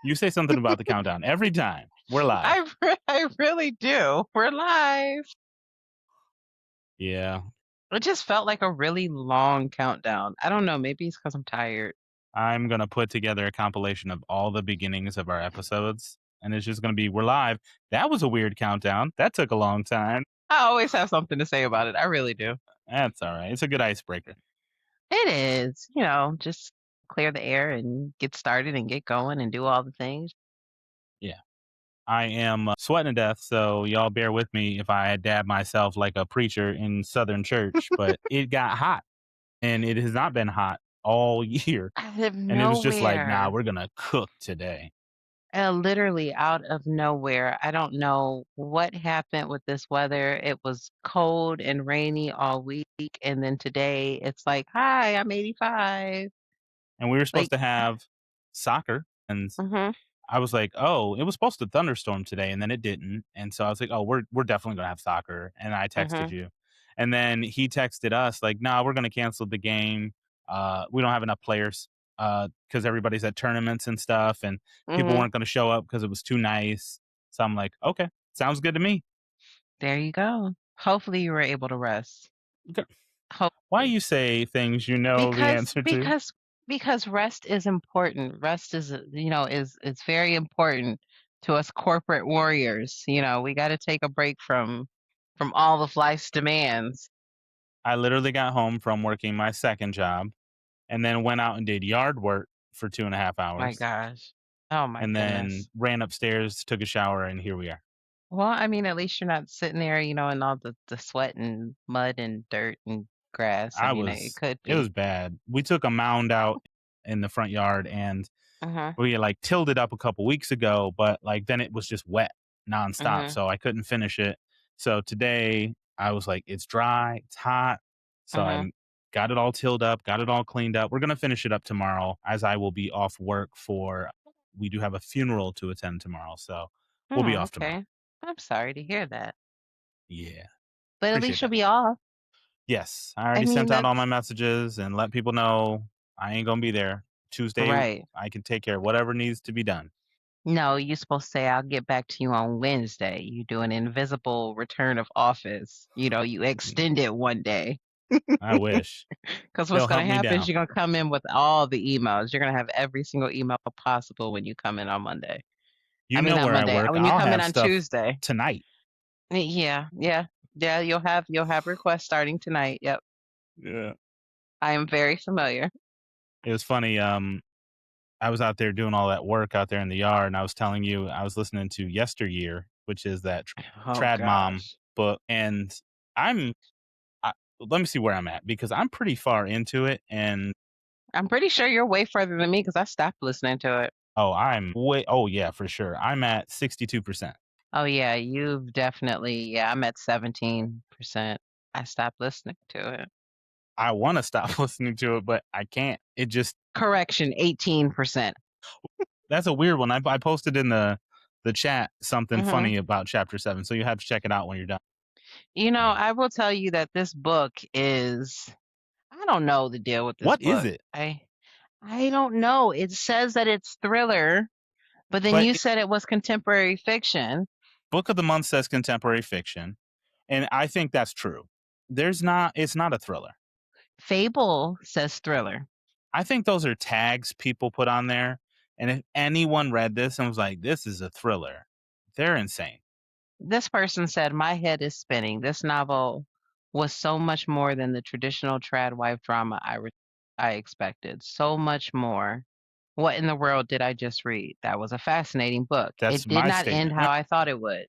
You say something about the countdown every time. We're live. I really do. We're live. Yeah. It just felt like a really long countdown. I don't know, maybe it's because 'cause I'm tired. I'm going to put together a compilation of all the beginnings of our episodes, and it's just going to be we're live. That was a weird countdown. That took a long time. I always have something to say about it, I really do. That's all right. It's a good icebreaker. It is, just clear the air and get started and get going and do all the things. Yeah. I am sweating to death, so y'all bear with me if I dab myself like a preacher in Southern church, but it got hot, and it has not been hot all year. Out of And it was just like, nah, nowhere, we're going to cook today. literally out of nowhere. I don't know what happened with this weather. It was cold and rainy all week, and then today it's like, "Hi, I'm 85." And we were Like, supposed to have soccer, and mhm, I was like, "Oh, it was supposed to thunderstorm today," and then it didn't, and so I was like, "Oh, we're definitely gonna have soccer," and I texted mhm, you, and then he texted us like, "Nah, we're gonna cancel the game. We don't have enough players because everybody's at tournaments and stuff, and people mhm. weren't gonna show up because it was too nice." So I'm like, "Okay, sounds good to me." There you go. Hopefully you were able to rest. Okay. Why Hopefully. you say things you know the Because answer to? because because rest is important. Rest is, is very important to us corporate warriors. We got to take a break from all of life's demands. I literally got home from working my second job, and then went out and did yard work for 2.5 My hours, gosh. Oh my and then goodness. ran upstairs, took a shower, and here we are. Well, I mean, at least you're not sitting there, in all the sweat and mud and dirt and grass. I mean, it could It was be. bad. We took a mound out in the front yard, and Mhm. we had, like, tilled it up a couple weeks ago, but, like, then it was just wet nonstop, Mhm. so I couldn't finish it. So today, I was like, "It's dry, it's hot," so I Mhm. got it all tilled up, got it all cleaned up. We're gonna finish it up tomorrow, as I will be off work for we do have a funeral to attend tomorrow, so we'll be Hmm, off tomorrow. okay. I'm sorry to hear that. Yeah, But at appreciate least you'll that. be off. Yes, I I already mean, sent out all that's my messages and let people know I ain't gonna be there. Tuesday, right. I can take care of whatever needs to be done. No, you're supposed to say, "I'll get back to you on Wednesday." You do an invisible return of office. You Mm, extend it one day. I wish. Because what's They'll gonna hunt me happen is down. you're gonna come in with all the emails. You're gonna have every single email possible when you come in on Monday. I You mean, know not where I Monday, work. when you I'll come in have on stuff Tuesday. tonight. Yeah, yeah. Yeah, you'll have requests starting tonight. Yep. Yeah. I am very familiar. It was funny, I was out there doing all that work out there in the yard, and I was telling you I was listening to Yesteryear, which is that Oh Trad Mom gosh. book, and I'm let me see where I'm at because I'm pretty far into it, and I'm pretty sure you're way further than me because I stopped listening to it. oh, yeah, for sure. I'm at 62%. Oh, yeah, you've definitely yeah, I'm at 17%. I stopped listening to it. I wanna stop listening to it, but I can't. It just Correction, 18%. that's a weird one. I posted in the chat something Mhm. funny about chapter 7, so you have to check it out when you're done. Um, I will tell you that this book is I don't know the deal with this what is book. it? I don't know. It says that it's thriller, but then But you said it was contemporary fiction. Book of the Month says contemporary fiction, and I think that's true. It's not a thriller. Fable says thriller. I think those are tags people put on there, and if anyone read this and was like, "This is a thriller," they're insane. This person said, "My head is spinning. This novel was so much more than the traditional trad wife drama I expected. So much more. What in the world did I just read? That was a fascinating book. That's It did my not end statement. how I thought it would.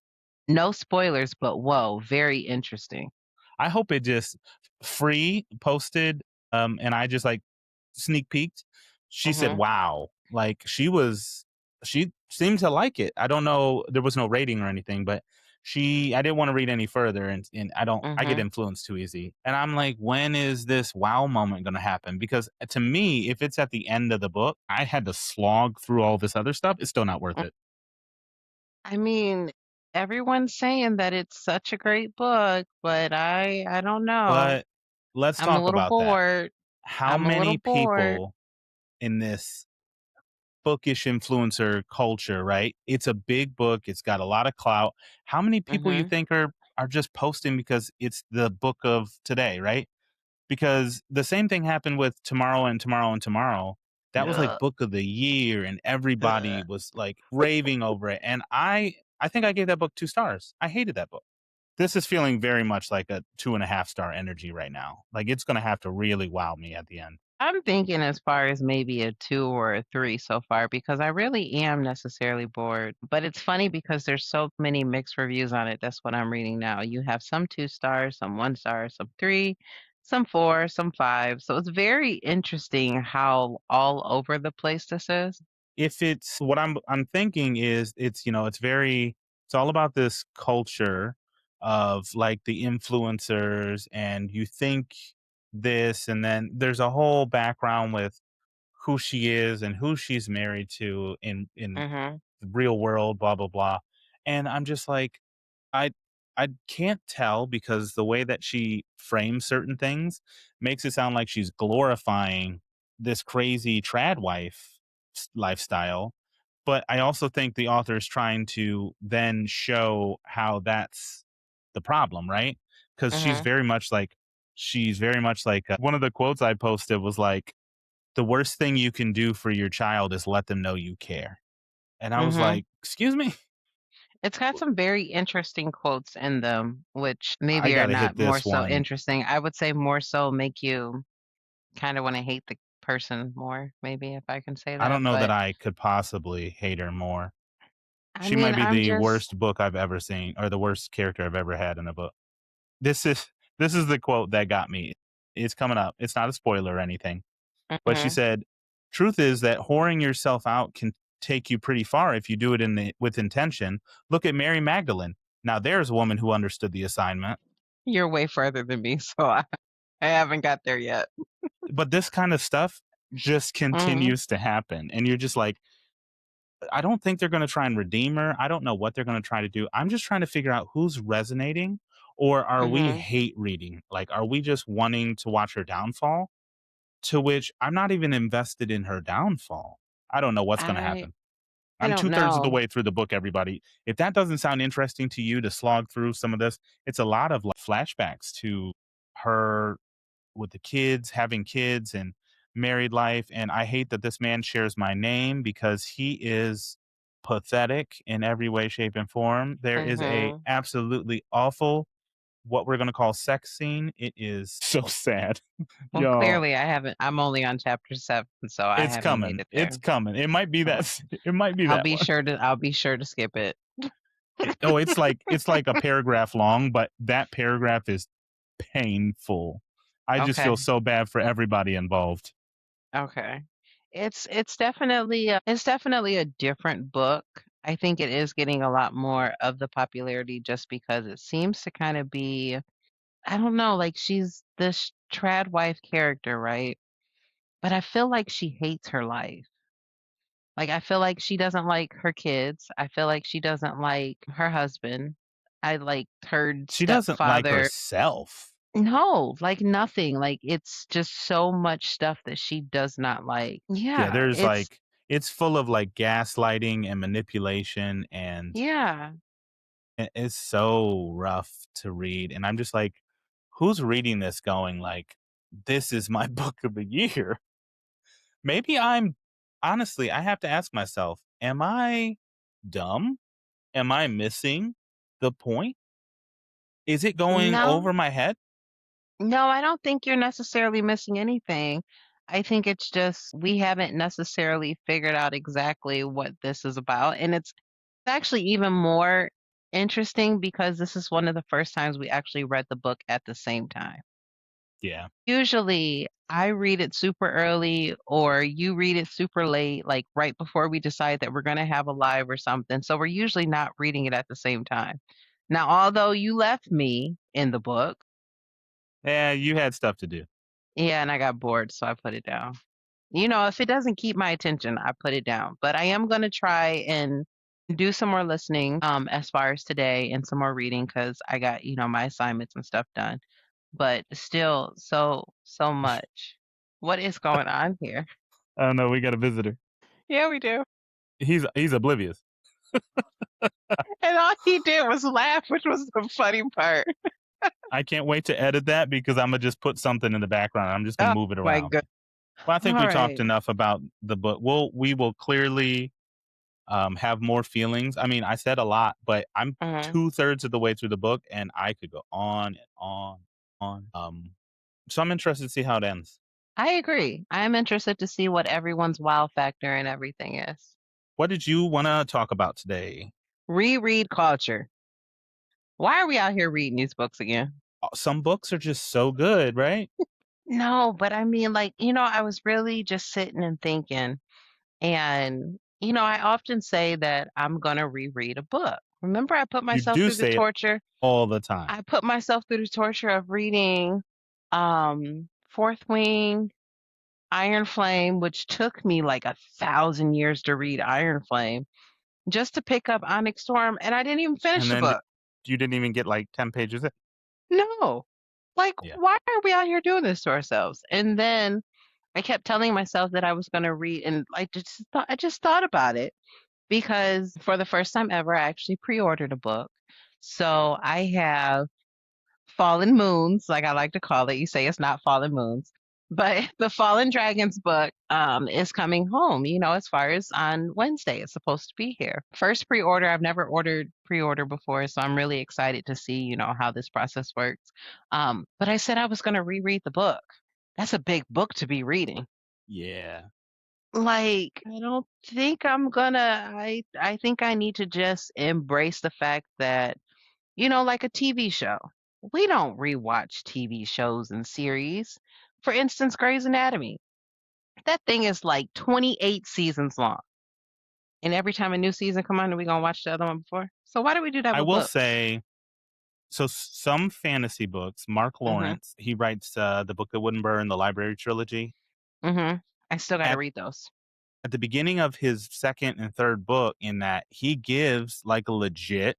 No spoilers, but whoa, very interesting." I hope it just free posted, and I just like sneak peeked. She said, Mhm. "Wow!" Like she seemed to like it. I don't know. There was no rating or anything, but I didn't want to read any further, and I get Mhm. influenced too easy. And I'm like, when is this wow moment going to happen? Because to me, if it's at the end of the book, I had to slog through all this other stuff. It's still not worth it. I mean, everyone's saying that it's such a great book, but I don't know. But let's I'm a talk little about that. bored. How I'm a little many bored. people in this bookish influencer culture, right? It's a big book, it's got a lot of clout. How many people you Mhm. think are just posting because it's the book of today, right? Because the same thing happened with Tomorrow and Tomorrow and Tomorrow. That was like Ugh. book of the year and everybody Ugh. was like raving over it. And I think I gave that book 2 stars. I hated that book. This is feeling very much like a 2.5 star energy right now. Like it's gonna have to really wow me at the end. I'm thinking as far as maybe a 2 or a 3 so far because I really am necessarily bored. But it's funny because there's so many mixed reviews on it. That's what I'm reading now. You have some 2 stars, some 1 star, some 3, some 4, some 5. So it's very interesting how all over the place this is. If it's what I'm thinking is it's very it's all about this culture of like the influencers and you think this and then there's a whole background with who she is and who she's married to in Mhm. the real world, blah blah blah. And I'm just like, I I can't tell because the way that she frames certain things makes it sound like she's glorifying this crazy trad wife lifestyle. But I also think the author is trying to then show how that's the problem, right? Because Mhm. she's very much like one of the quotes I posted was like, "The worst thing you can do for your child is let them know you care." And I was Mhm. like, "Excuse me, It's got some very interesting quotes in them, which I maybe are got to not hit more this so one." interesting. I would say more so make you kinda wanna hate the person more, maybe if I can say I that, don't know that but, I could possibly hate her more. I She might mean, be I'm the just worst book I've ever seen or the worst character I've ever had in a book. This is this is the quote that got me. It's coming up. It's not a spoiler or anything. But she mhm. said, "Truth is that whoring yourself out can take you pretty far if you do it with intention. Look at Mary Magdalene. Now there's a woman who understood the assignment." You're way further than me, so I haven't got there yet. But this kind of stuff just Mhm. continues to happen. And you're just like, I don't think they're going to try and redeem her. I don't know what they're going to try to do. I'm just trying to figure out who's resonating or are we Mhm. hate reading? Like, are we just wanting to watch her downfall? To which I'm not even invested in her downfall. I don't know what's going to I happen. I I'm don't 2/3 of the know. way through the book, everybody. If that doesn't sound interesting to you to slog through some of this, it's a lot of like, flashbacks to her with the kids, having kids and married life. And I hate that this man shares my name because he is pathetic in every way, shape, and form. There is a Mhm. absolutely awful what we're gonna call sex scene. It is so sad. Well, Y'all, clearly I haven't I'm only on chapter 7, so I it's haven't made coming. it It's there. coming. It might be So, it might be that one. I'll be sure to skip it. Oh, it's like a paragraph long, but that paragraph is painful. I just feel Okay. so bad for everybody involved. Okay. It's definitely a different book. I think it is getting a lot more of the popularity just because it seems to kind of be I don't know, like she's this trad wife character, right? But I feel like she hates her life. Like I feel like she doesn't like her kids. I feel like she doesn't like her husband. I like her She doesn't like stepfather. herself. No, like nothing. Like it's just so much stuff that she does not like. Yeah, Yeah, there's like it's full of like gaslighting and manipulation and yeah. it's so rough to read. And I'm just like, who's reading this going like, this is my book of the year? Maybe I'm honestly, I have to ask myself, am I dumb? Am I missing the point? Is it going No, over my head? no, I don't think you're necessarily missing anything. I think it's just we haven't necessarily figured out exactly what this is about. And it's actually even more interesting because this is one of the first times we actually read the book at the same time. Yeah. Usually, I read it super early or you read it super late, like right before we decide that we're going to have a live or something. So we're usually not reading it at the same time. Now, although you left me in the book, Yeah, you had stuff to do. yeah, and I got bored, so I put it down. You know, if it doesn't keep my attention, I put it down. But I am going to try and do some more listening as far as today and some more reading because I got, my assignments and stuff done. But still, so much. What is going on here? Oh no, we got a visitor. Yeah, we do. He's oblivious. And all he did was laugh, which was the funny part. I can't wait to edit that because Imma just put something in the background. I'm just gonna Oh move it my around. god. Well, I think we talked Alright. enough about the book. We will clearly, have more feelings. I mean, I said a lot, but I'm Mhm. 2/3 of the way through the book, and I could go on and on. So I'm interested to see how it ends. I agree. I'm interested to see what everyone's wow factor and everything is. What did you wanna talk about today? Reread culture. Why are we out here reading these books again? Some books are just so good, right? No, but I mean, like, I was really just sitting and thinking, and, I often say that I'm gonna reread a book. Remember, I put You myself do through the say it torture all the time. I put myself through the torture of reading, Fourth Wing, Iron Flame, which took me like 1,000 years to read Iron Flame, just to pick up Onyx Storm, and I didn't even finish And the then book. you didn't even get, like, 10 pages in. No. Like, Yeah. why are we out here doing this to ourselves? And then I kept telling myself that I was gonna read, and I just thought about it because for the first time ever, I actually pre-ordered a book. So I have Fallen Moons, like I like to call it. You say it's not Fallen Moons, but the Fallen Dragons book is coming home. As far as on Wednesday, it's supposed to be here. First pre-order. I've never ordered pre-order before, so I'm really excited to see how this process works. But I said I was going to reread the book. That's a big book to be reading. Yeah. Like, I don't think I'm gonna. I think I need to just embrace the fact that like a TV show. We don't rewatch TV shows and series. For instance, Grey's Anatomy. That thing is like 28 seasons long. And every time a new season come on, we gonna watch the other one before. So why do we do that I with will books? say, so some fantasy books, Mark Mhm. Lawrence, he writes, The Book That Wouldn't Burn, the Library trilogy. Mhm. I still got to At read those. at the beginning of his 2nd and 3rd book in that, he gives, like, a legit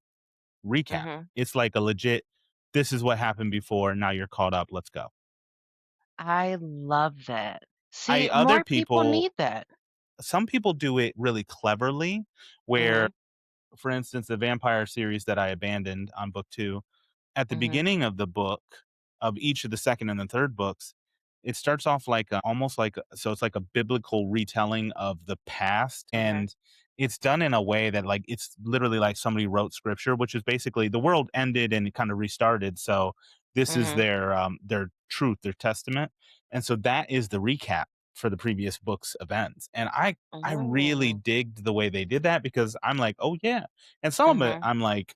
recap. Mhm. It's like a legit, "This is what happened before, now you're caught up, let's go." I love that. I See, other more people people need that. Some people do it really cleverly, where, Mhm. for instance, the vampire series that I abandoned on book 2, at the Mhm. beginning of the book, of each of the 2nd and the 3rd books, it starts off like almost like so it's like a biblical retelling of the past, Okay. and it's done in a way that, like, it's literally like somebody wrote scripture, which is basically the world ended and it kind of restarted, so this is Mhm. their truth, their testament, and so that is the recap for the previous book's events, and I really Mhm. digged the way they did that because I'm like, "Oh, yeah," and some of it, Mhm. I'm like,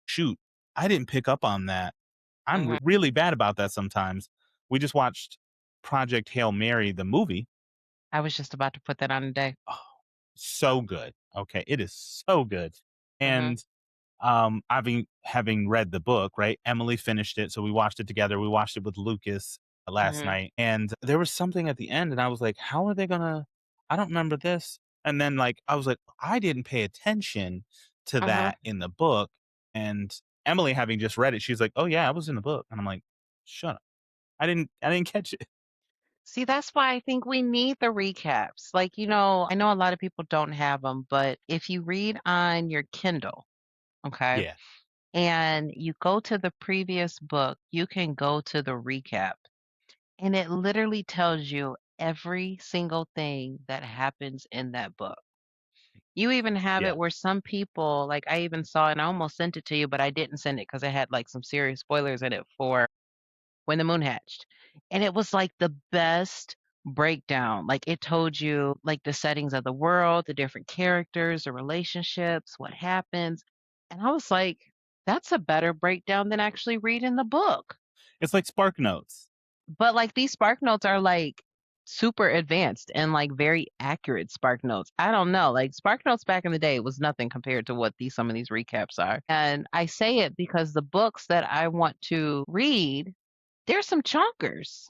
"Shoot, I didn't pick up on that." I'm Mhm. really bad about that sometimes. We just watched Project Hail Mary, the movie. I was just about to put that on today. Oh, so good. Okay, it is so good. Mhm. And having read the book, right? Emily finished it, so we watched it together. We watched it with Lucas last Mhm. night, and there was something at the end, and I was like, "How are they gonna? I don't remember this." And then, like, I was like, "I didn't pay attention to Mhm. that in the book." And Emily, having just read it, she's like, "Oh yeah, I was in the book," and I'm like, "Shut up! I didn't catch it." See, that's why I think we need the recaps. Like, I know a lot of people don't have them, but if you read on your Kindle, okay, Yeah, and you go to the previous book, you can go to the recap, and it literally tells you every single thing that happens in that book. You even have yeah. it where some people, like I even saw, and I almost sent it to you, but I didn't send it because it had like some serious spoilers in it for when the moon hatched. And it was like the best breakdown. Like it told you like the settings of the world, the different characters, the relationships, what happens. And I was like, that's a better breakdown than actually reading the book. It's like Spark Notes. But like these spark notes are like super advanced and like very accurate spark notes. I don't know. Like spark notes back in the day was nothing compared to what these some of these recaps are. And I say it because the books that I want to read, there's some chonkers.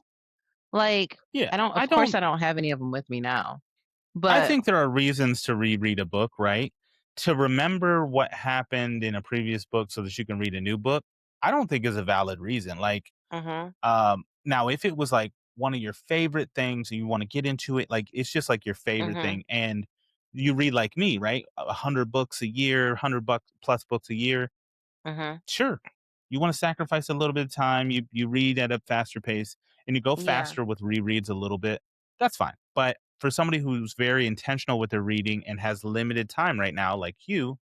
Like, Yeah, I don't I of course, don't I don't have any of them with me now, I but think there are reasons to reread a book, right? To remember what happened in a previous book so that you can read a new book, I don't think is a valid reason. Like, mhm, now if it was like one of your favorite things and you want to get into it, like it's just like your favorite mhm, thing, and you read like me, right? 100 books a year, 100 bucks plus books a year. Mhm. Sure, you want to sacrifice a little bit of time. You read at a faster pace, and you go Yeah. faster with rereads a little bit. That's fine. But for somebody who's very intentional with their reading and has limited time right now, like you,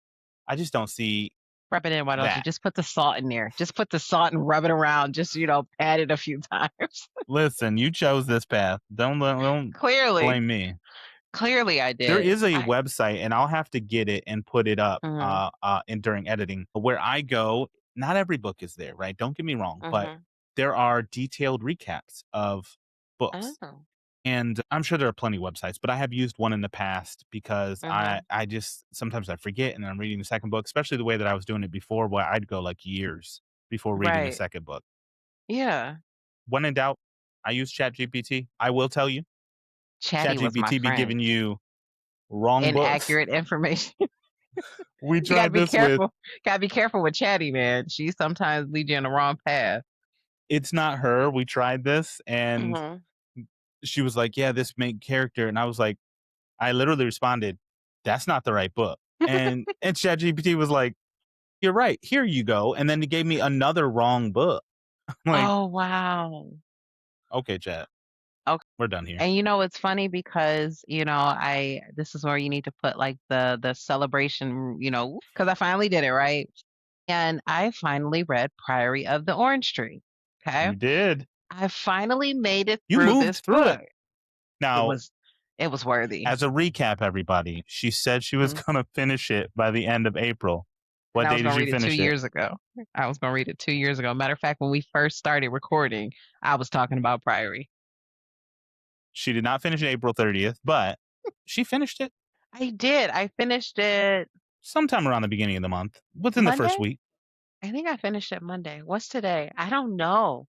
I just don't see Rub it in, why don't you? that. Just put the salt in there. Just put the salt and rub it around. Just, pat it a few times. Listen, you chose this path. Don't Clearly. blame me. Clearly I There did. is a website, and I'll have to get it and put it up Mhm. in during editing where I go. Not every book is there, right? Don't get me wrong, but Mhm. there are detailed recaps of books. Oh. And I'm sure there are plenty of websites, but I have used one in the past because I Mhm. I just sometimes I forget and I'm reading the second book, especially the way that I was doing it before, where I'd go like years before reading a Right. second book. Yeah. When in doubt, I use ChatGPT. I will tell you, Chatty was my ChatGPT be friend. giving you wrong books. Inaccurate information. We You gotta tried be this with careful. Gotta be careful with Chatty, man. She sometimes lead you in the wrong path. It's Not Her. We tried this and Mhm. she was like, "Yeah, this main character." And I was like, I literally responded, "That's not the right book." And ChatGPT was like, "You're right. Here you go." And then he gave me another wrong book. I'm like, Oh, wow. "Okay, chat. Okay. We're done here." And it's funny because, I this is where you need to put like the celebration, because I finally did it, right? And I finally read Priory of the Orange Tree. Okay. You did. I finally made it You through moved this through book. it. It Now, was it was worthy. as a recap, everybody, she said she was Mhm. gonna finish it by the end of April. And What I day was did gonna you read it two finish it? years ago. I was gonna read it 2 years ago. Matter of fact, when we first started recording, I was talking about Priory. She did not finish it April 30th, but she finished it I did. I finished it sometime around the beginning of the month, within the first Monday. week. I think I finished it Monday. What's today? I don't know.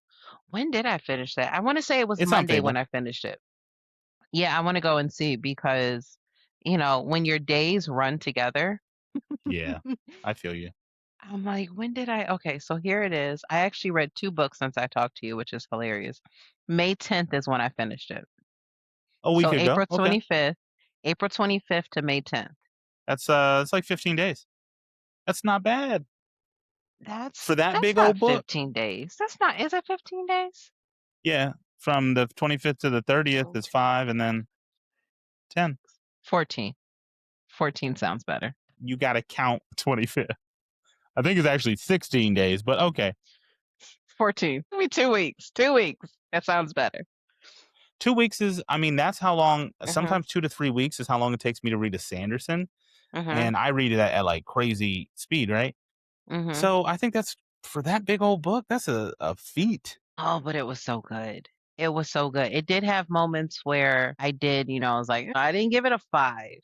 When did I finish that? I want to say it was It's on Monday when Fable. I finished it. Yeah, I want to go and see because, when your days run together, Yeah, I feel you. I'm like, when did I? Okay, so here it is. I actually read two books since I talked to you, which is hilarious. May 10th is when I finished it. A week So ago. Okay. April 25th to May 10th. It's like 15 days. That's not bad That's for that that's big not old book. 15 days. That's not, is it 15 days? Yeah, from the 25th to the 30th is 5 and then 10. 14. 14 sounds better. You got to count 25th. I think it's actually 16 days, but okay. 14. Give me 2 weeks. 2 weeks. That sounds better. 2 weeks is, I mean, that's how long, Mhm. sometimes 2 to 3 weeks is how long it takes me to read a Sanderson, Mhm. and I read it at like crazy speed, right? Mhm. So I think that's for that big old book, that's a feat. Oh, but it was so good. It was so good. It did have moments where I did, I was like, I didn't give it a 5,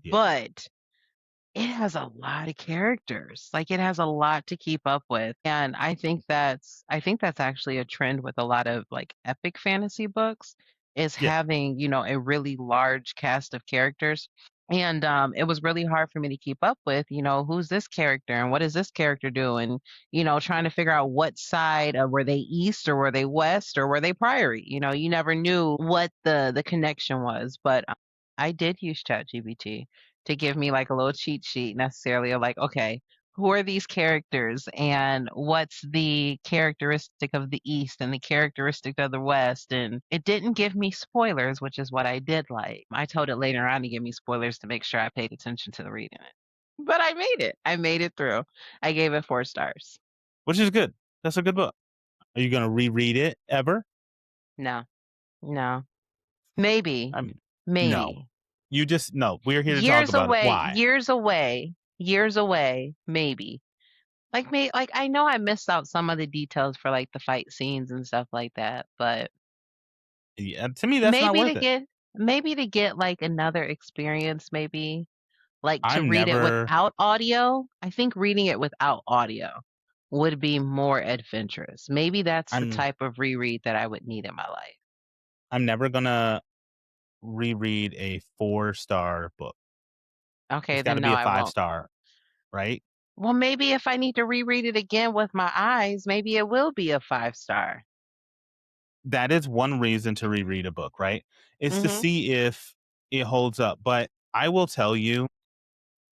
Yeah. but it has a lot of characters. Like, it has a lot to keep up with, and I think that's actually a trend with a lot of, like, epic fantasy books, is Yeah. having, a really large cast of characters, and, it was really hard for me to keep up with, who's this character and what does this character do, and, trying to figure out what side, were they east or were they west or were they priory? You never knew what the connection was, but, I did use ChatGPT to give me like a little cheat sheet necessarily of like, okay, who are these characters and what's the characteristic of the East and the characteristic of the West? And it didn't give me spoilers, which is what I did like. I told it later on to give me spoilers to make sure I paid attention to the reading it. But I made it. I made it through. I gave it 4 stars. Which is good. That's a good book. Are you gonna reread it ever? No, no. Maybe, I mean, no. maybe. You just no. We're here to talk about it. Why? Years away, maybe. Like, I know I missed out some of the details for, like, the fight scenes and stuff like that, but Yeah, to me, that's not maybe worth to it. get maybe to get, like, another experience, maybe, like, to I'm read it never, without audio, I think reading it without audio would be more adventurous. Maybe that's the I'm, type of reread that I would need in my life. I'm never gonna reread a 4-star book. Okay, It's got then to no, be a I five won't. star, right? Well, maybe if I need to reread it again with my eyes, maybe it will be a 5 star. That is one reason to reread a book, right? It's to Mhm. see if it holds up. But I will tell you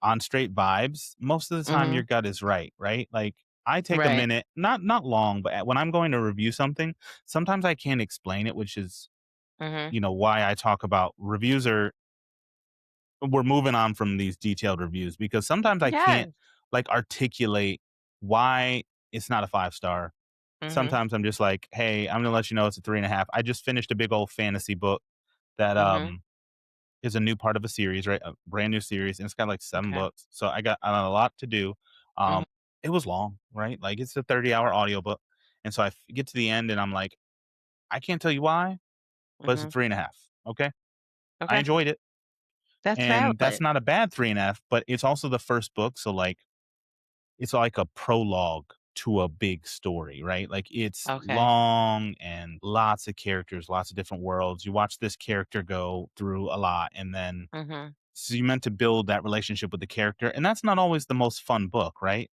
on straight vibes, most of the time your Mhm. gut is right, right? Like I take a Right. minute, not long, but when I'm going to review something, sometimes I can't explain it, which is, Mhm. why I talk about reviews are we're moving on from these detailed reviews because sometimes I can't Yes. like articulate why it's not a 5 star. Mhm. Sometimes I'm just like, hey, I'm gonna let you know it's a 3.5. I just finished a big old fantasy book that Mhm. is a new part of a series, right? A brand new series, and it's got like 7 Okay. books. So I got a lot to do. Mhm. Um, it was long, right? Like it's a 30-hour audiobook. And so get to the end and I'm like, I can't tell you why, but it's a Mhm. 3.5. Okay. I Okay. enjoyed it. That's And that's valid. not a bad 3.5, but it's also the first book. So like it's like a prologue to a big story, right? Like it's Okay. long and lots of characters, lots of different worlds. You watch this character go through a lot and then Mhm. so you meant to build that relationship with the character, and that's not always the most fun book, right?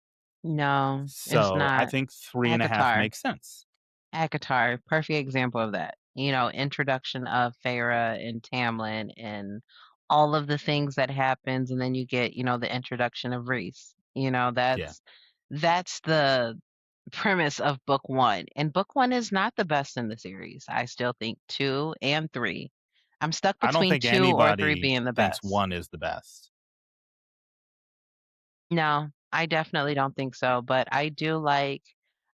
No, it's So I not. think 3.5 ACOTAR. makes sense. ACOTAR, perfect example of that. Introduction of Farah and Tamlin and all of the things that happens, and then you get, the introduction of Reese. Yeah. That's the premise of book 1. And book 1 is not the best in the series. I still think 2 and 3. I'm stuck I don't between think 2 or 3 anybody being the thinks best. 1 is the best. No, I definitely don't think so, but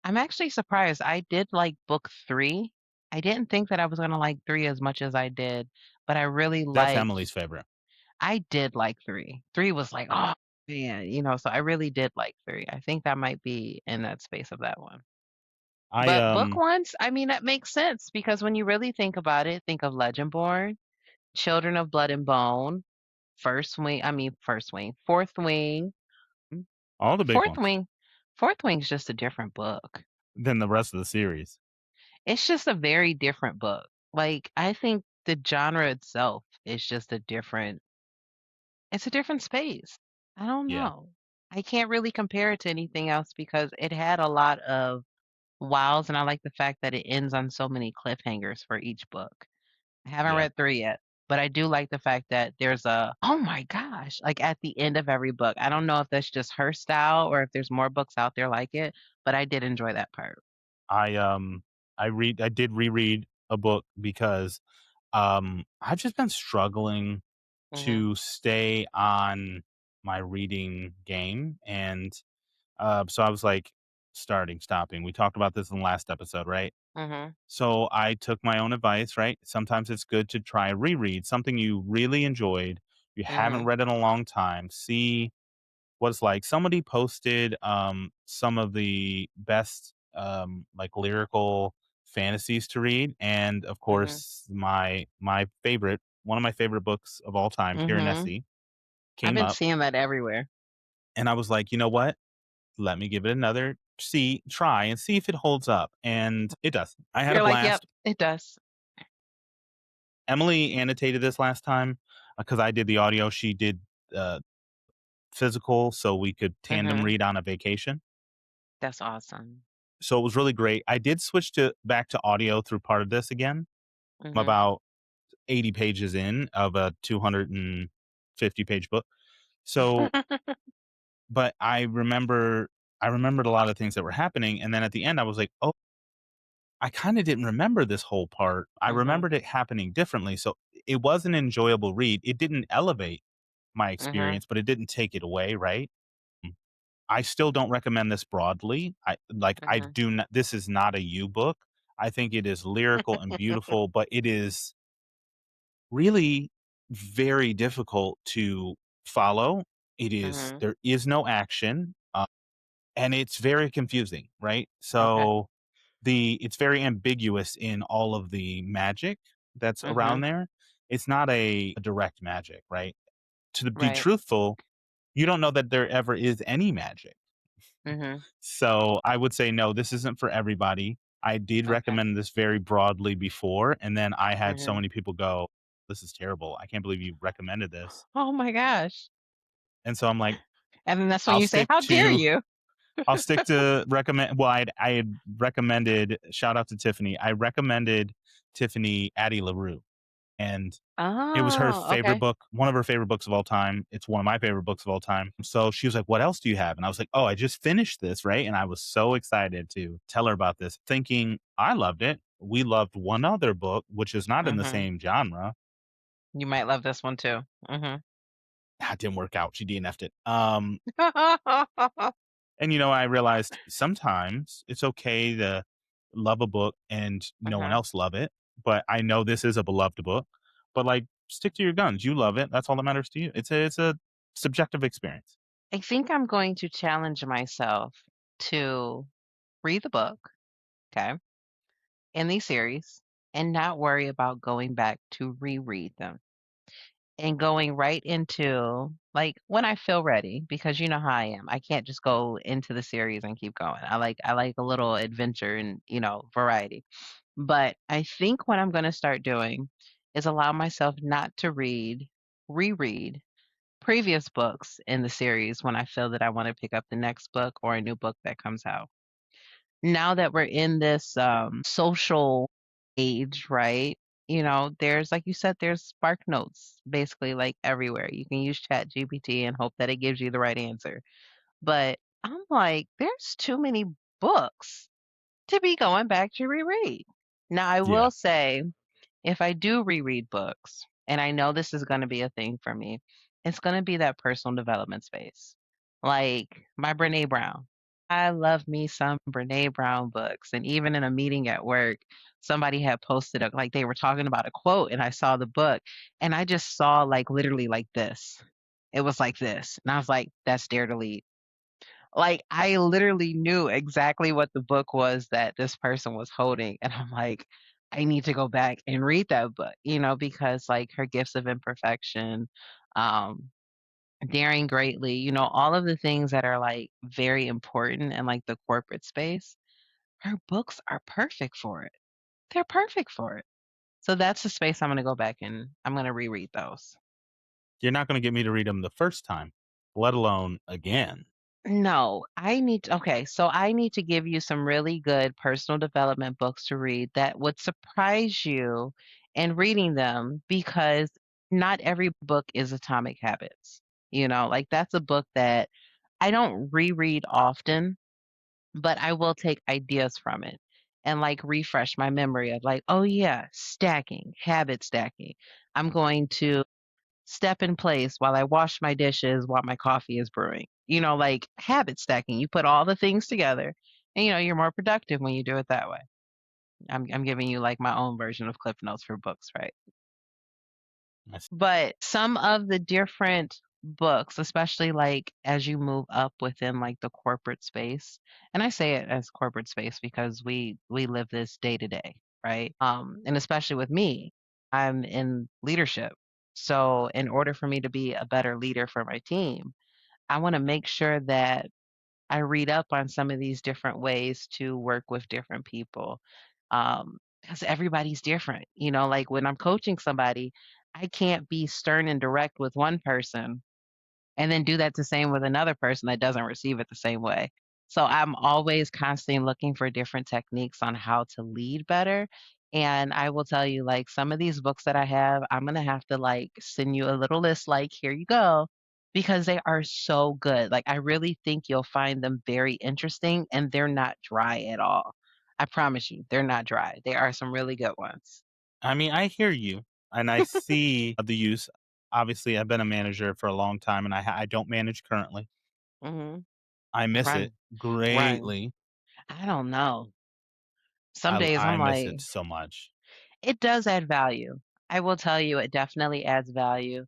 I'm actually surprised. I did like book 3. I didn't think that I was gonna like 3 as much as I did, but That's Emily's favorite. I did like 3. 3 was like, "Oh, man," so I really did like 3. I think that might be in that space of that one. I, But book 1's, I mean, that makes sense because when you really think about it, think of Legendborn, Children of Blood and Bone, First Wing, Fourth Wing. Mm, all the big Fourth ones Wing Fourth Wing's just a different book. than the rest of the series. It's just a very different book. Like, I think the genre itself is just it's a different space. I don't Yeah. know. I can't really compare it to anything else because it had a lot of wows, and I like the fact that it ends on so many cliffhangers for each book. I haven't Yeah. read 3 yet, but I do like the fact that there's a, "Oh my gosh," like, at the end of every book. I don't know if that's just her style or if there's more books out there like it, but I did enjoy that part. I, um, I did reread a book because, I've just been struggling Mhm, to stay on my reading game, and, so I was like, starting, stopping. We talked about this in the last episode, right? mhm, So I took my own advice, right? Sometimes it's good to try reread something you really enjoyed, you haven't mhm, read in a long time, see what it's like. Somebody posted some of the best like lyrical fantasies to read, and of mhm, course my favorite, one of my favorite books of all time, Pure mhm. Nessie, I've came been up, seeing that everywhere. and I was like, you know what? Let me give it another try and see if it holds up. And it does. I had a You're like, "Yep, blast. it does." Emily annotated this last time because I did the audio. She did uh, physical, so we could tandem Mhm. read on a vacation. That's awesome. So it was really great. I did switch to back to audio through part of this again. I'm Mhm. about 80 pages in of a 250-page book. So, but I remembered a lot of things that were happening, and then at the end I was like, "Oh, I kind of didn't remember this whole part. I Mhm, remembered it happening differently." So it was an enjoyable read. It didn't elevate my mhm, experience, but it didn't take it away, right? I still don't recommend this broadly. I mhm. do not, this is not a you book. I think it is lyrical and beautiful, but it is really very difficult to follow. Mhm. There is no action, and it's very confusing, right? Okay. So it's very ambiguous in all of the magic that's around Mhm. there. It's not a direct magic, right? To be Right. truthful, you don't know that there ever is any magic. Mhm. So I would say, no, this isn't for everybody. I did Okay. recommend this very broadly before, and then I had so Mhm. many people go, "This is terrible. I can't believe you recommended this." Oh my gosh. And so I'm like, And then that's when I'll you say, stick "How dare to you?" recommend. Well, I had recommended. Shout out to Tiffany. I recommended Tiffany Addie LaRue. and it was her Oh, favorite okay. book, one of her favorite books of all time. It's one of my favorite books of all time. So she was like, "What else do you have?" And I was like, "Oh, I just finished this, right?" And I was so excited to tell her about this, thinking I loved it. We loved one other book, which is not in the Mhm. same genre. You might love this one too. Mhm. That didn't work out. She DNF'd it. And I realized sometimes it's okay to love a book and no one Mhm. else love it. But I know this is a beloved book. But like, stick to your guns. You love it. That's all that matters to you. It's a subjective experience. I think I'm going to challenge myself to read the book, okay, in these series and not worry about going back to reread them and going right into like when I feel ready because you know how I am. I can't just go into the series and keep going. I like a little adventure and, variety. But I think what I'm going to start doing is allow myself not to reread previous books in the series when I feel that I want to pick up the next book or a new book that comes out. Now that we're in this social age, right? There's like you said, there's spark notes basically like everywhere. You can use Chat GPT and hope that it gives you the right answer. But I'm like, there's too many books to be going back to reread. Now I Yeah. will say if I do reread books, and I know this is gonna be a thing for me, it's gonna be that personal development space. Like my Brene Brown. I love me some Brene Brown books. And even in a meeting at work, somebody had posted like they were talking about a quote and I saw the book and I just saw like literally like this. It was like this. And I was like, that's Dare to Lead. Like, I literally knew exactly what the book was that this person was holding, and I'm like, "I need to go back and read that book," because, like, her gifts of imperfection, um, daring greatly, all of the things that are, like, very important in, like, the corporate space, her books are perfect for it. They're perfect for it. So that's the space I'm gonna go back and I'm gonna reread those. You're not going to get me to read them the first time, let alone again. No, okay, so I need to give you some really good personal development books to read that would surprise you in reading them because not every book is Atomic Habits. Like that's a book that I don't reread often, but I will take ideas from it and like refresh my memory of like, oh yeah, stacking, habit stacking. I'm going to step in place while I wash my dishes while my coffee is brewing. Like habit stacking. You put all the things together and you're more productive when you do it that way. I'm giving you like my own version of clip notes for books, right? I s- But some of the different books, especially like as you move up within like the corporate space, and I say it as corporate space because we live this day to day, right? And especially with me, I'm in leadership. So in order for me to be a better leader for my team, I want to make sure that I read up on some of these different ways to work with different people. Because everybody's different. Like when I'm coaching somebody, I can't be stern and direct with one person and then do that the same with another person that doesn't receive it the same way. So I'm always constantly looking for different techniques on how to lead better. And I will tell you, like, some of these books that I have, I'm going to have to, like, send you a little list, like, here you go, because they are so good. Like, I really think you'll find them very interesting and they're not dry at all. I promise you, they're not dry. They are some really good ones. I mean, I hear you and I see the use. Obviously, I've been a manager for a long time and I don't manage currently. Hmm. I miss it Run, run. greatly. I don't know. Some days I I'm miss like, it so much. it does add value. I will tell you, it definitely adds value,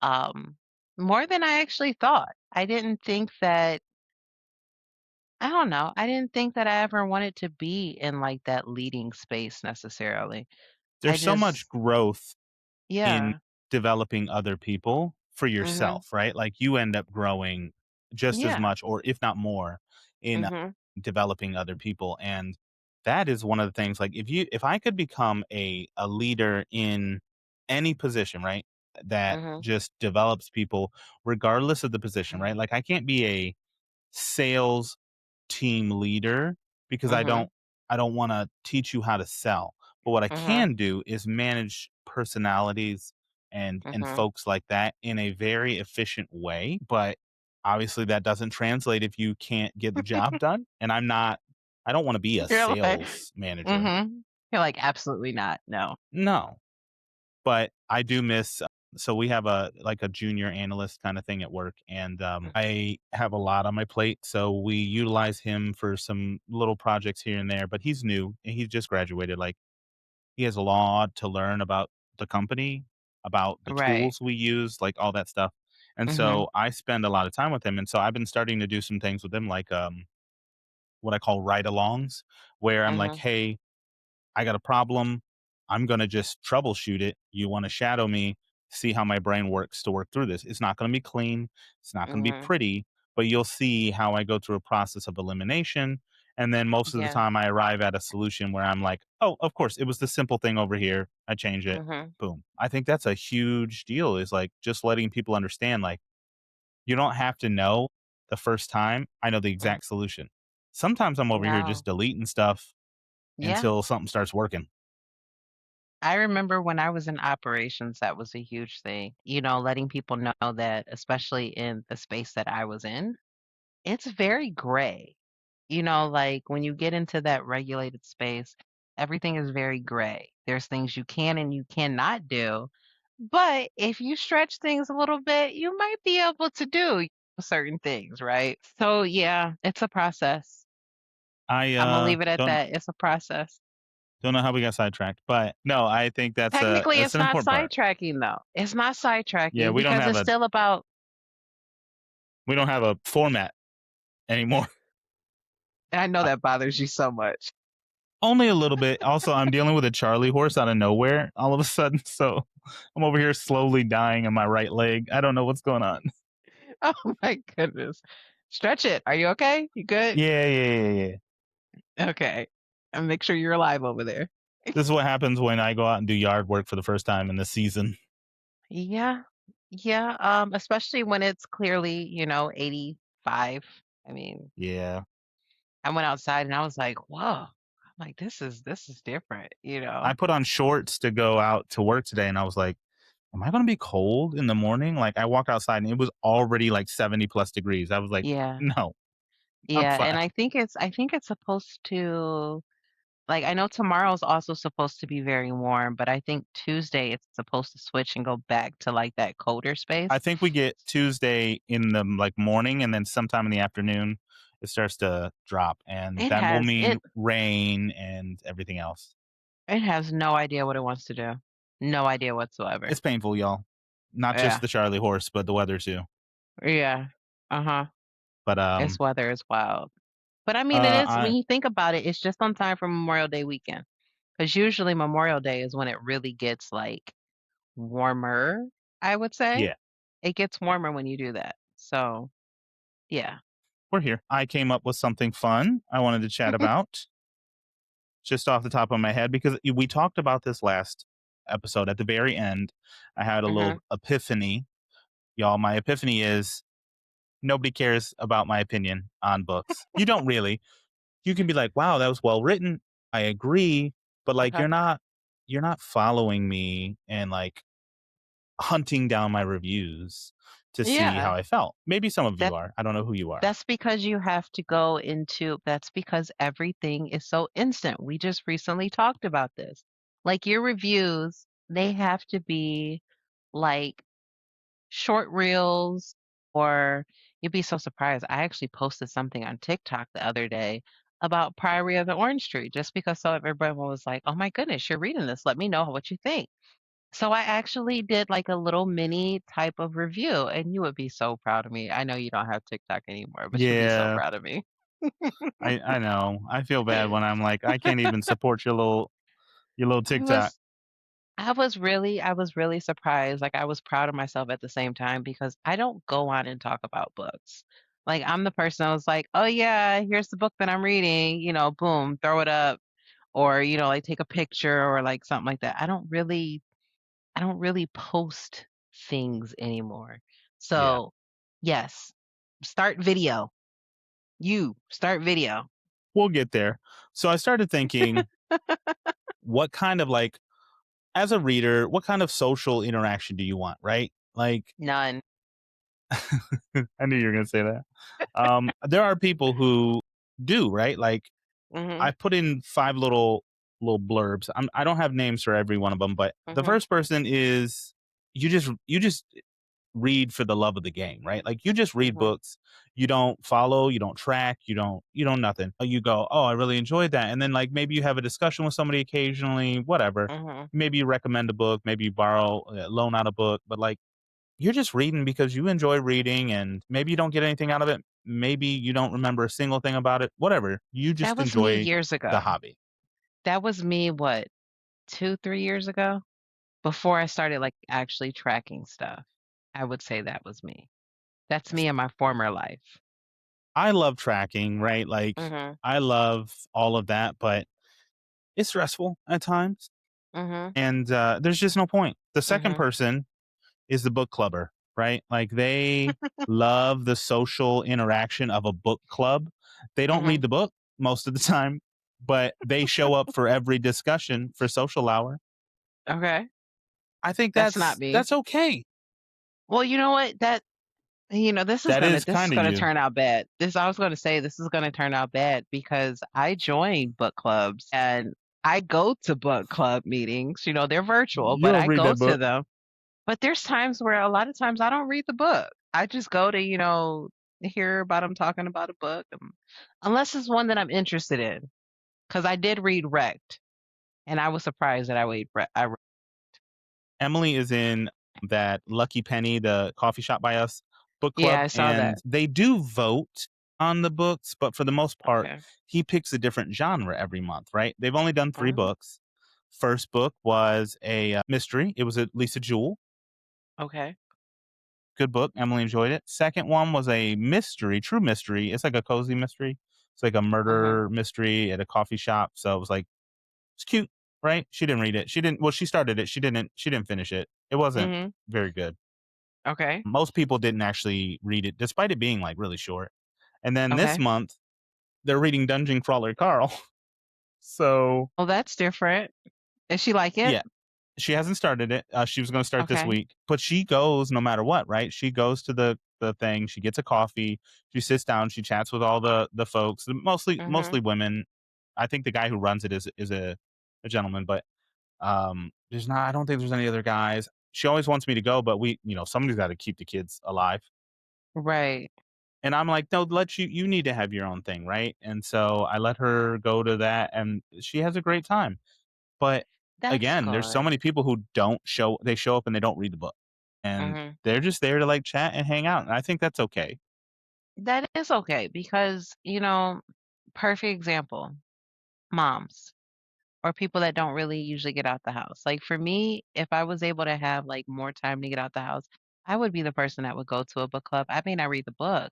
um, more than I actually thought. I didn't think that I don't know, I didn't think that I ever wanted to be in, like, that leading space necessarily. I There's so much just growth in yeah. developing other people for Mhm. yourself, right? Like you end up growing just as Yeah. much or if not more in Mhm. developing other people. And that is one of the things like if I could become a leader in any position, right? That Mhm. just develops people regardless of the position, right? Like I can't be a sales team leader because Mhm. I don't want to teach you how to sell. But what I Mhm. can do is manage personalities and Mhm. folks like that in a very efficient way, but obviously that doesn't translate if you can't get the job done, and I don't wanna be a You're like, sales manager. mhm. You're like, absolutely not. No. No, but I do miss so we have a like a junior analyst kinda thing at work, and, I have a lot on my plate, so we utilize him for some little projects here and there, but he's new, and he's just graduated, like, he has a lot to learn about the company, about the Right. tools we use, like, all that stuff, and Mhm. so I spend a lot of time with him, and so I've been starting to do some things with him, like, what I call ride-alongs, where I'm like, Mhm. "Hey, I got a problem. I'm gonna just troubleshoot it. You wanna shadow me, see how my brain works to work through this. It's not gonna be clean, it's not gonna be Mhm. pretty, but you'll see how I go through a process of elimination, and then most of the Yeah. time I arrive at a solution where I'm like, "Oh, of course, it was the simple thing over here. I change it. Mhm. Boom." I think that's a huge deal is, like, just letting people understand, like, you don't have to know the first time I know the Mhm. exact solution. Sometimes I'm over here just No. deleting stuff Yeah. until something starts working. I remember when I was in operations, that was a huge thing. Letting people know that, especially in the space that I was in, it's very gray. Like when you get into that regulated space, everything is very gray. There's things you can and you cannot do. But if you stretch things a little bit, you might be able to do certain things, right? So, yeah, it's a process. I, I'm gonna leave it at don't that. It's a process. don't know how we got sidetracked, but no, I think Technically, that's it's an not important part. sidetracking, though. It's not Yeah, sidetracking because it's still about. we don't have a format anymore. I know Uh, that bothers you so much. Only a little bit. Also, I'm dealing with a Charlie horse out of nowhere all of a sudden, so I'm over here slowly dying on my right leg. I don't know what's going on. Oh my goodness. Stretch it. Are you okay? You good? Yeah, yeah, yeah, yeah. Okay. And make sure you're alive over there. This is what happens when I go out and do yard work for the first time in the season. Yeah. Yeah. Especially when it's clearly, 85. I mean, Yeah. I went outside and I was like, whoa. I'm like, this is different. I put on shorts to go out to work today, and I was like, "Am I gonna be cold in the morning?" Like, I walk outside, and it was already, like, 70 plus degrees. I was like, Yeah. "No, I'm Yeah. fine." And I think it's supposed to, like, I know tomorrow's also supposed to be very warm, but I think Tuesday it's supposed to switch and go back to like that colder I space. think we get Tuesday in the, like, morning, and then sometime in the afternoon, it starts to drop, and It that will has mean it rain and everything else. it has no idea what it wants to do. No idea whatsoever. It's painful, y'all. Not just Yeah. the Charlie horse, but the weather too. Yeah. Uh-huh. But, This weather is wild. But I mean, it is when I you think about it, it's just on time for Memorial Day weekend. Because usually Memorial Day is when it really gets like warmer, I would say. yeah, It gets warmer when you do that. So, yeah. we're here. I came up with something fun I wanted to chat about. Just off the top of my head because we talked about this last episode at the very end. I had a Mhm. little epiphany. Y'all, my epiphany is nobody cares about my opinion on books. You don't really. You can be like, "Wow, that was well written." I agree, but like Okay. you're not following me and like hunting down my reviews to see how Yeah. I felt. Maybe some of you That are. I don't know who you are. that's because everything is so instant. We just recently talked about this. Like your reviews, they have to be like short reels, or you'd be so surprised. I actually posted something on TikTok the other day about Priory of the Orange Tree just because so everybody was like, "Oh my goodness, you're reading this. Let me know what you think." So I actually did like a little mini type of review, and you would be so proud of me. I know you don't have TikTok anymore, but you'd be so Yeah, proud of me. I know. I feel bad when I'm like I can't even support your little I TikTok. was I was really surprised. Like I was proud of myself at the same time because I don't go on and talk about books. Like I'm the person I was like, "Oh yeah, here's the book that I'm reading," boom, throw it up or like take a picture or like something like that. I don't really post things anymore. Yeah. So, yes, start video. You start video. We'll get there. So I started thinking, what kind of like as a reader, what kind of social interaction do you want, right? Like None. I knew you were going to say that. There are people who do, right? Like I Mhm. put in five little blurbs. I don't have names for every one of them, but the Mhm. first person is you just read for the love of the game, right? Like you just read Mhm. books. You don't follow, you don't track, you don't nothing. You go, "Oh, I really enjoyed that." And then like maybe you have a discussion with somebody occasionally, whatever. Mhm. Maybe you recommend a book, maybe you borrow, loan out a book, but like you're just reading because you enjoy reading and maybe you don't get anything out of it. Maybe you don't remember a single thing about it. Whatever. You That just was me enjoy years the ago. hobby. That was me, what, 2, 3 years ago? Before I started, like, actually tracking stuff. I would say that was me. That's me in my former life. I love tracking, right? Like Mhm. I love all of that, but it's stressful at times Mhm. and there's just no point. The second Mhm. person is the book clubber, right? Like they love the social interaction of a book club. They don't read Mhm. the book most of the time, but they show up for every discussion for social hour. Okay. I think That's not me. that's okay. Well, you know what? This is That gonna is this is kind of gonna you. turn out bad. This I was gonna say this is gonna turn out bad because I joined book clubs and I go to book club meetings. They're virtual, You but don't I read go that to book. them. But there's times where a lot of times I don't read the book. I just go to, hear about them talking about a book, unless it's one that I'm interested in. Because I did read Wrecked, and I was surprised that I read. Emily is in that Lucky Penny, the coffee shop by us book Yeah, club, I saw and that. they do vote on the books, but for the most part, Okay. he picks a different genre every month, right? They've only done three Mhm. books. First book was a mystery. It was a Lisa Jewell. Okay. Good book. Emily enjoyed it. Second one was a mystery, true mystery. It's like a cozy mystery. It's like a Mhm. murder mystery at a coffee shop. So it was like it's cute, right? She didn't read it. She didn't. Well, she started it. She didn't finish it. It wasn't Mhm. very good. Okay. Most people didn't actually read it, despite it being like really short. And then this Okay. month they're reading Dungeon Crawler Carl. So Well, that's different. Did she like it? yeah, she hasn't started it. She was going to start this Okay. week, but she goes no matter what, right? She goes to the thing. She gets a coffee. She sits down. She chats with all the folks, mostly Mhm. women. I think the guy who runs it is a gentleman, but there's not. I don't think there's any other guys. She always wants me to go, but somebody's got to keep the kids alive. Right. And I'm like, no, let you need to have your own thing, right? And so I let her go to that, and she has a great time. But That's again, there's so good. many people who don't show they show up and they don't read the book. And Mhm. they're just there to like chat and hang out. And I think that's okay. That is okay because, perfect example, moms. Or people that don't really usually get out the house. Like for me, if I was able to have like more time to get out the house, I would be the person that would go to a book club. I may not read the book,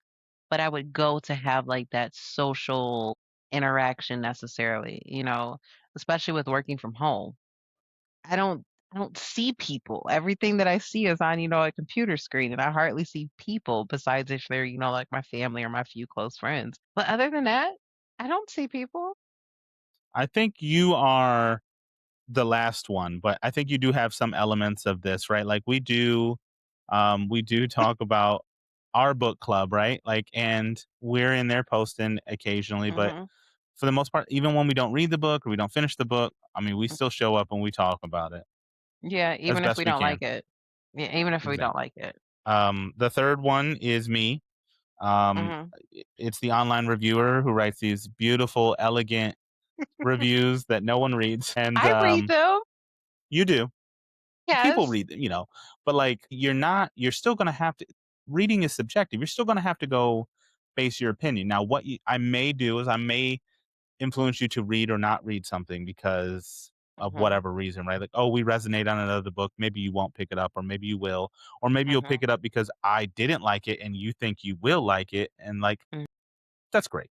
but I would go to have like that social interaction necessarily, especially with working from home. I don't I don't see people. Everything that I see is on, a computer screen and I hardly see people besides if they're, like my family or my few close friends. But other than that, I don't see people. I think you are the last one, but I think you do have some elements of this, right? Like we do talk about our book club, right? Like, and we're in there posting occasionally, but Mhm. for the most part, even when we don't read the book or we don't finish the book, I mean, we still show up and we talk about it Yeah, as even if best we we don't can. like it. Yeah, even if we don't Exactly. like it. The third one is me. Um, Mhm. it's the online reviewer who writes these beautiful, elegant reviews that no one reads, and I read them. you do. People Yes. read them, but like you're not. You're still going to have to. Reading is subjective. You're still going to have to go base your opinion. Now, I may do is I may influence you to read or not read something because of Mhm. whatever reason, right? Like, oh, we resonate on another book. Maybe you won't pick it up, or maybe you will, or maybe you'll Mhm. pick it up because I didn't like it and you think you will like it. And like, Mm. that's great.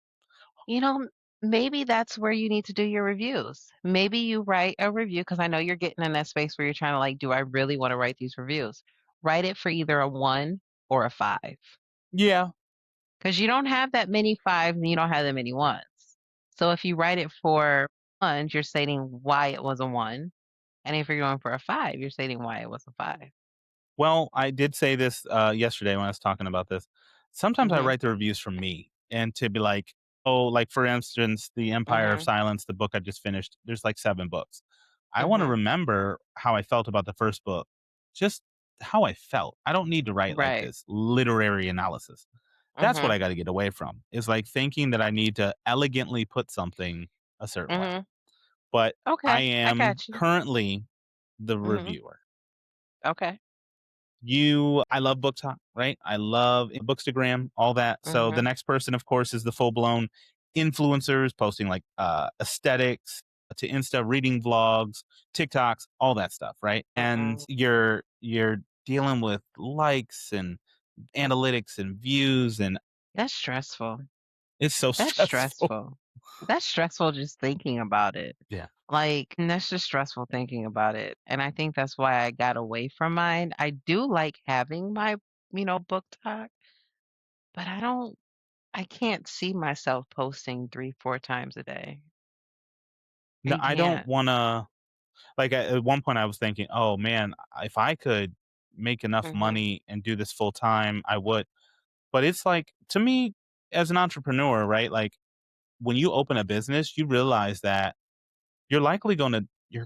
You know, maybe that's where you need to do your reviews. Maybe you write a review because I know you're getting in that space where you're trying to like, do I really want to write these reviews? Write it for either a 1 or a 5. Yeah. Because you don't have that many 5s and you don't have that many 1s. So if you write it for 1, you're stating why it was a 1, and if you're going for a 5, you're stating why it was a 5. Well, I did say this, yesterday when I was talking about this. Sometimes I Mhm, write the reviews for me and to be like, oh, like, for instance, The Empire of mhm, Silence, the book I just finished, there's, like, 7 books. I wanna mhm. remember how I felt about the first book, just how I felt. I don't need to write, like, Right. this literary analysis. That's what I Mhm, gotta get away from, is, like, thinking that I need to elegantly put something a certain way. mhm. But I Okay, I am got you. currently the Mhm. reviewer. Okay. I love book talk, right? I love bookstagram, all that. So the Mhm, next person, of course, is the full blown influencers posting like aesthetics to Insta, reading vlogs, TikToks, all that stuff, right? And mm-mm. you're dealing with likes and analytics and views, and That's stressful. it's so That's stressful. stressful. That's stressful just thinking about it. Yeah. Like, that's just stressful thinking about it, and I think that's why I got away from mine. I do like having my, book talk, but I can't see myself posting 3, 4 times a day. No, I I don't can't. want to. Like at one point, I was thinking, oh man, if I could make enough Mhm. money and do this full time, I would. But it's like, to me, as an entrepreneur, right? Like, when you open a business, you realize that you're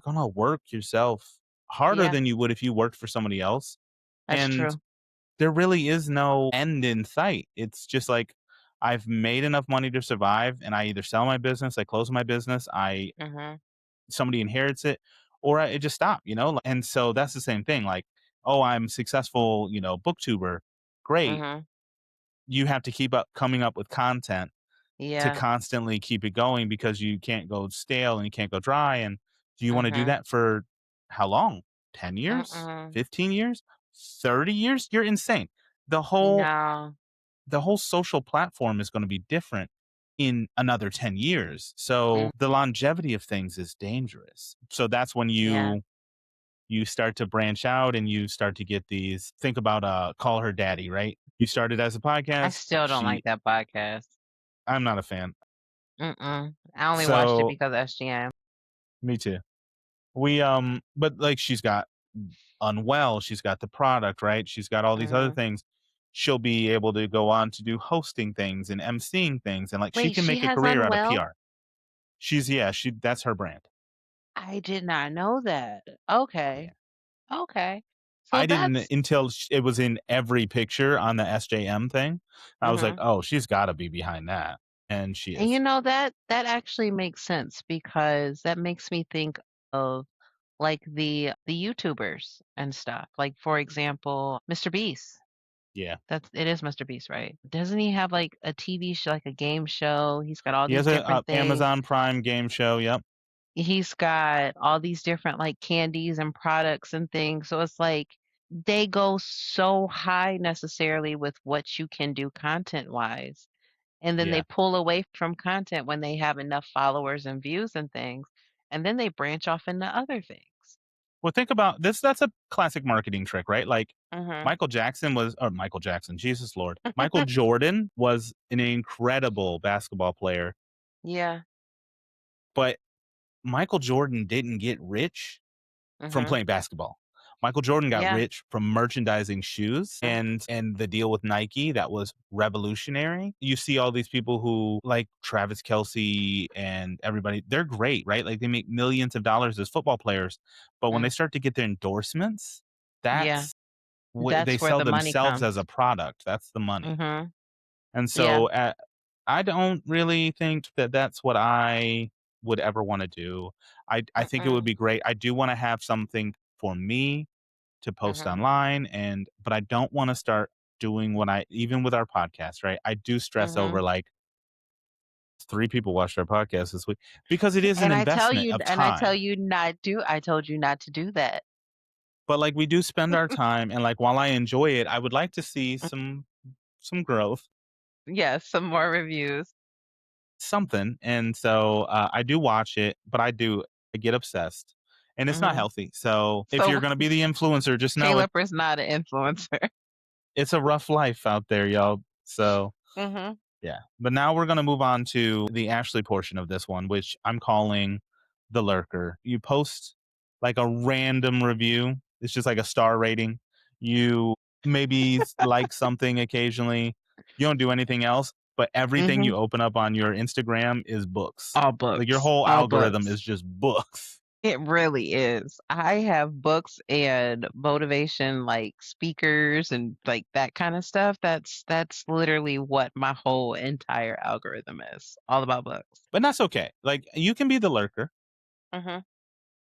gonna work yourself harder Yeah, than you would if you worked for somebody else. that's And true. there really is no end in sight. It's just like, I've made enough money to survive, and I either sell my business, I close my business, I Mhm, somebody inherits it, or it just stop, And so that's the same thing. Like, oh, I'm successful, booktuber. Great. mhm. You have to keep up coming up with content to Yeah. constantly keep it going, because you can't go stale and you can't go dry. And do you want to do Mhm. that for how long? 10 years? Mm-mm. 15 years? 30 years? You're insane. The whole No. the whole social platform is going to be different in another 10 years. So the Mhm. longevity of things is dangerous. So that's when Yeah. you start to branch out and you start to get these, think about Call Her Daddy, right? You started as a I podcast. still don't like that podcast. I'm not a fan. Mm-mm. I only watched it So because of SGM. me too. But like, she's got Unwell, she's got the product, right? She's got all these other Mhm. things. She'll be able to go on to do hosting things and emceeing things, and like, she Wait, can she make a has career out of Unwell? PR. She that's her brand. I did not know that. Yeah. Okay. Okay. So I didn't that's until it was in every picture on the SJM thing. I was like, mhm. "Oh, she's gotta be behind that." And she And is. that actually makes sense because that makes me think of like the YouTubers and stuff. Like for example, Mr. Beast. Yeah. It is Mr. Beast, right? Doesn't he have like a TV show, like a game show? He's got all He has these a, different things. Amazon Prime game show, yep. He's got all these different like candies and products and things. So it's like they go so high necessarily with what you can do content wise. And then they Yeah. pull away from content when they have enough followers and views and things. And then they branch off into other things. Well, think about this. That's a classic marketing trick, right? Like, Mhm. Michael Jackson, Jesus Lord. Michael Jordan was an incredible basketball player, Yeah. but Michael Jordan didn't get rich from Mhm. playing basketball. Michael Jordan got Yeah. rich from merchandising shoes, Mm. and the deal with Nike that was revolutionary. You see all these people who like Travis Kelsey and everybody, they're great, right? Like, they make millions of dollars as football players, but when they Mm. start to get their endorsements, Yeah. they That's where sell the money themselves as comes. a product. That's the money. Mhm. And Yeah. so I don't really think that that's what I would ever want to do. I think it would Mm-mm. be great. I do want to have something for me to post Mhm. online, but I don't want to start doing what I even with our podcast, right? I do stress over, Mhm. like, 3 people watched our podcast this week, because it is an investment of And time. I told you not to do that. But like, we do spend our time, and like, while I enjoy it, I would like to see Mm. some growth, Yes, some more reviews. something. And so I do watch it, but I get obsessed. And it's not Mhm. healthy. So if So you're gonna be the influencer, just know Caleb is not an influencer. it's a rough life out there, y'all. So Mhm. yeah. But now we're gonna move on to the Ashley portion of this one, which I'm calling the lurker. You post like a random review. It's just like a star rating. You maybe like something occasionally. You don't do anything else, but everything Mhm. you open up on your Instagram is books. All Like your books, whole all algorithm books. is just books. It really is. I have books and motivation, like, speakers and, like, that kinda stuff. That's literally what my whole entire algorithm is, all about books. But that's okay. Like you can be the lurker. Mhm,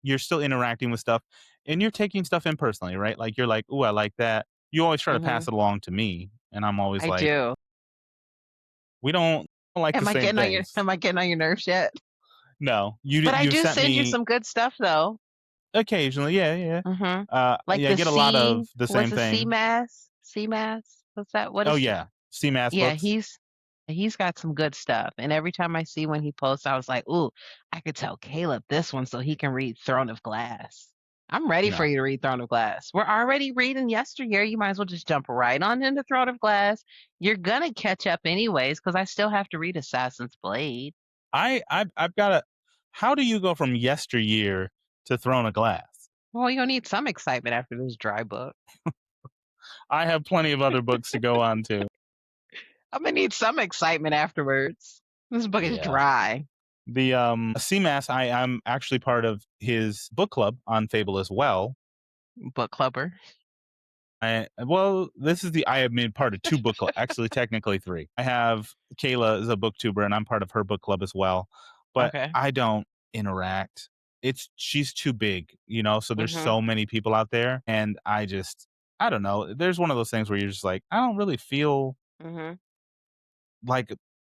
You're still interacting with stuff and you're taking stuff in personally, right? Like you're like, "Ooh, I like that." You always try to pass mhm. it along to me, and I'm always I like, do. "We don't like the same things." Am I getting on your nerves yet? No, But I you do sent send you me some good stuff, though. occasionally, yeah, yeah, yeah. Mhm. Like Yeah, I the get a lot of the was same it thing. CMAS? What's that? What Oh is yeah, CMass Yeah, books. he's got some good stuff, and every time I see when he posts, I was like, "Ooh, I could tell Caleb this one so he can read Throne of Glass." I'm ready for No, you to read Throne of Glass. We're already reading Yesteryear, you might as well just jump right on into Throne of Glass. You're gonna catch up anyways, because I still have to read Assassin's Blade. I've got to. How do you go from yesteryear to Throne of Glass? Well, you'll need some excitement after this dry book. I have plenty of other books to go on to. I'm gonna need some excitement afterwards. This book is Yeah. dry. The CMass, I'm actually part of his book club on Fable as well. Book clubber. This is the I have been part of two book club, actually technically three. I have Kayla is a booktuber and I'm part of her book club as well, but Okay. I don't interact. She's too big, so there's Mhm. so many people out there and I don't know. There's one of those things where you're just like, I don't really feel Mhm. like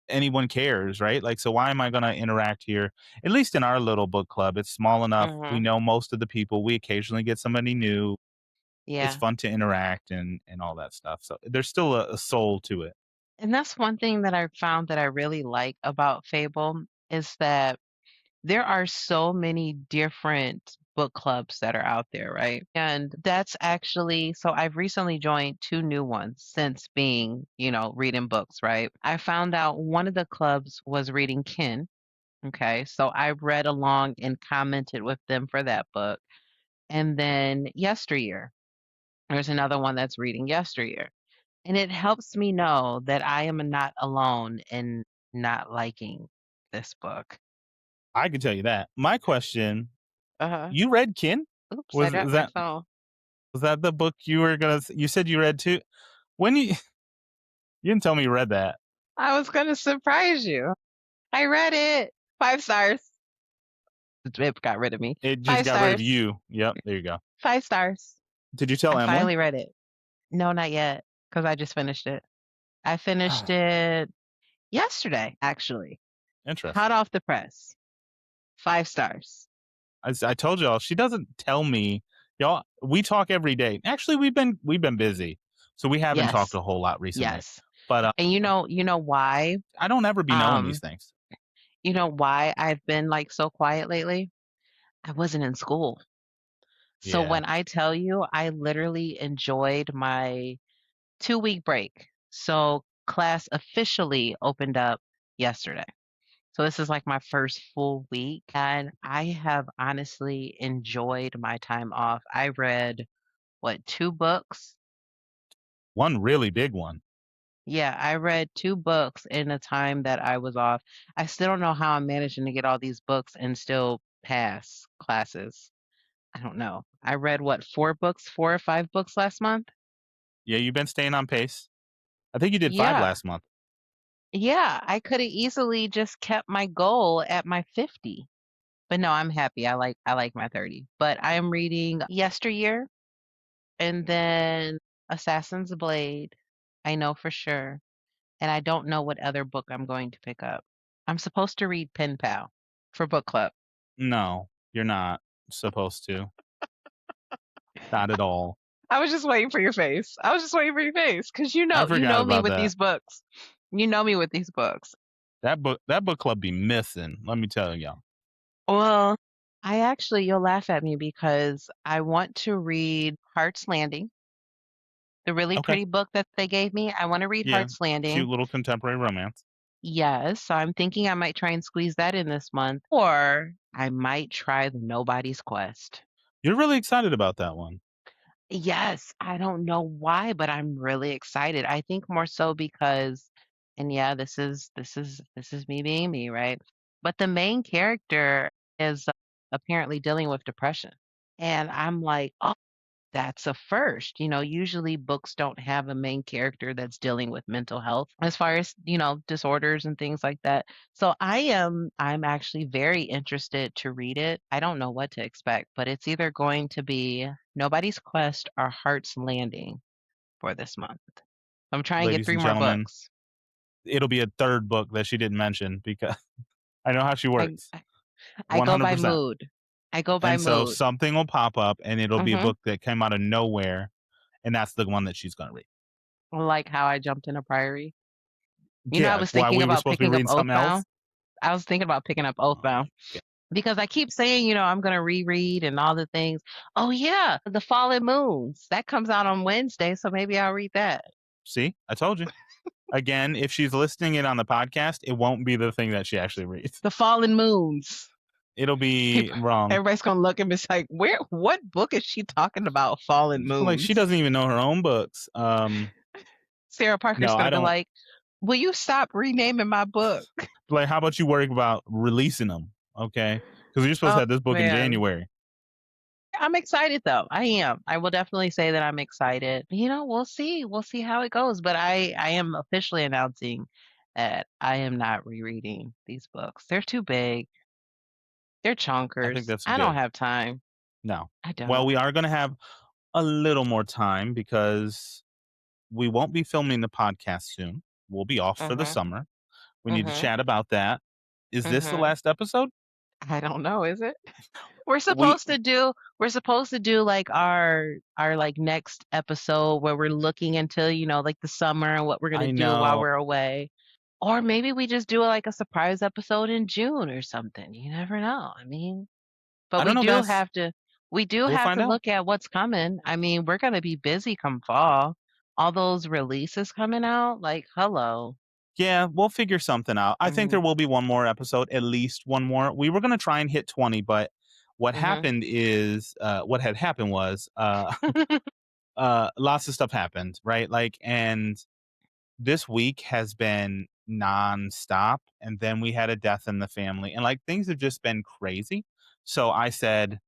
anyone cares, right? Like, so why am I going to interact here? At least in our little book club, it's small enough. We Mhm. know most of the people. We occasionally get somebody new. It's Yeah. fun to interact and all that stuff. So there's still a soul to it. And that's one thing that I found that I really like about Fable is that there are so many different book clubs that are out there, right? And that's actually so I've recently joined two new ones since being, reading books, right? I found out one of the clubs was reading Kin. Okay. So I read along and commented with them for that book. And then Yesteryear, there's another one that's reading Yesteryear. And it helps me know that I am not alone in not liking this book. I can tell you that. My question: Uh-huh. You read Kin? Oops, I Was dropped is my that phone. was that the book you were gonna? You said you read too. When you you didn't tell me you read that. I was gonna surprise you. I read it. 5 stars. It got rid of me. It just 5 got rid of stars. you. Yep, there you go. 5 stars. Did you tell I Emily? finally read it. No, not yet, because I just finished it. I finished it yesterday, actually. Hot Interesting. off the press. 5 stars. I told y'all she doesn't tell me. Y'all, we talk every day. Actually, we've been busy, so we haven't talked Yes. a whole lot recently. Yes. But And you know why? I don't ever be knowing these Um, things. you know why I've been, like, so quiet lately? I wasn't in school. So Yeah, when I tell you I literally enjoyed my 2-week break. So class officially opened up yesterday. So this is like my first full week, and I have honestly enjoyed my time off. I read, what, 2 books? one really big one. Yeah, I read 2 books in the time that I was off. I still don't know how I'm managing to get all these books and still pass classes. I don't know. I read what, 4 books, 4 or 5 books last month? Yeah, you've been staying on pace. I think you did 5 Yeah. last month. Yeah, I coulda easily just kept my goal at my 50. But no, I'm happy. I like my 30. But I'm reading Yesteryear and then Assassin's Blade. I know for sure. And I don't know what other book I'm going to pick up. I'm supposed to read Pen Pal for book club. No, you're not supposed to. Not at all. I was just waiting for your face. I was just waiting for your face because you I know you forgot know me about with that. these books. You know me with these books. That book club be missing. Let me tell y'all. Well, I actually you'll laugh at me because I want to read Heart's Landing, the really Okay. pretty book that they gave me. I want to read Yeah. Heart's Cute Landing. little contemporary romance. Yes, so I'm thinking I might try and squeeze that in this month, or I might try the Nobody's Quest. You're really excited about that one. Yes, I don't know why, but I'm really excited. I think more so because, and yeah, this is me being me, right? But the main character is apparently dealing with depression. And I'm like, oh, that's a first. Usually books don't have a main character that's dealing with mental health as far as, disorders and things like that. So I'm actually very interested to read it. I don't know what to expect, but it's either going to be Nobody's Quest or Heart's Landing for this month. I'm trying to get Ladies three and more gentlemen, books. it'll be a third book that she didn't mention because I know how she I works. I go by 100%. mood. I go by And so mood. something will pop up and it'll be a Mhm. book that came out of nowhere, and that's the one that she's gonna read. Like how I jumped in a priory. I Yeah, was while thinking we were about supposed to be picking up reading something else. Oathbound. I was thinking about picking up Oh Oathbound. my god. Because I keep saying, I'm gonna reread and all the things. Oh, yeah, The Fallen Moons. That comes out on Wednesday, so maybe I'll read that. See? I told you. Again, if she's listing it on the podcast, it won't be the thing that she actually reads. The Fallen Moons. It'll be People wrong. everybody's gonna look and be like, what book is she talking about, Fallen Like, she Moons? doesn't even know her own books. Sarah Parker's No, gonna I be don't. like, "Will you stop renaming my book?" Like, how about you worry about releasing them, okay? Because you're supposed to Oh, have this book in man. January. I'm excited, though. I am. I will definitely say that I'm excited. We'll see. We'll see how it goes, but I am officially announcing that I am not rereading these books. They're too big. They're I think chonkers. that's I don't good. have time. No. I Well, don't. we are gonna have a little more time because we won't be filming the podcast soon. We'll be off for the Mhm. summer. We need to Mhm. chat about that. Is this the Mhm. last episode? I don't know, is it? We're We supposed to do we're supposed to do like our like next episode where we're looking into, like the summer and what we're gonna I do while know. we're away. Or maybe we just do like a surprise episode in June or something. You never know. But I don't know, guys. we do We'll have find to out. look at what's coming. We're gonna be busy come fall. All those releases coming out, like hello. Yeah, we'll figure something out. I think there Mhm. will be one more episode, at least one more. We were gonna try and hit 20, but Mhm. what had happened was lots of stuff happened, right? Like, and this week has been nonstop, and then we had a death in the family, and like things have just been crazy. So I said,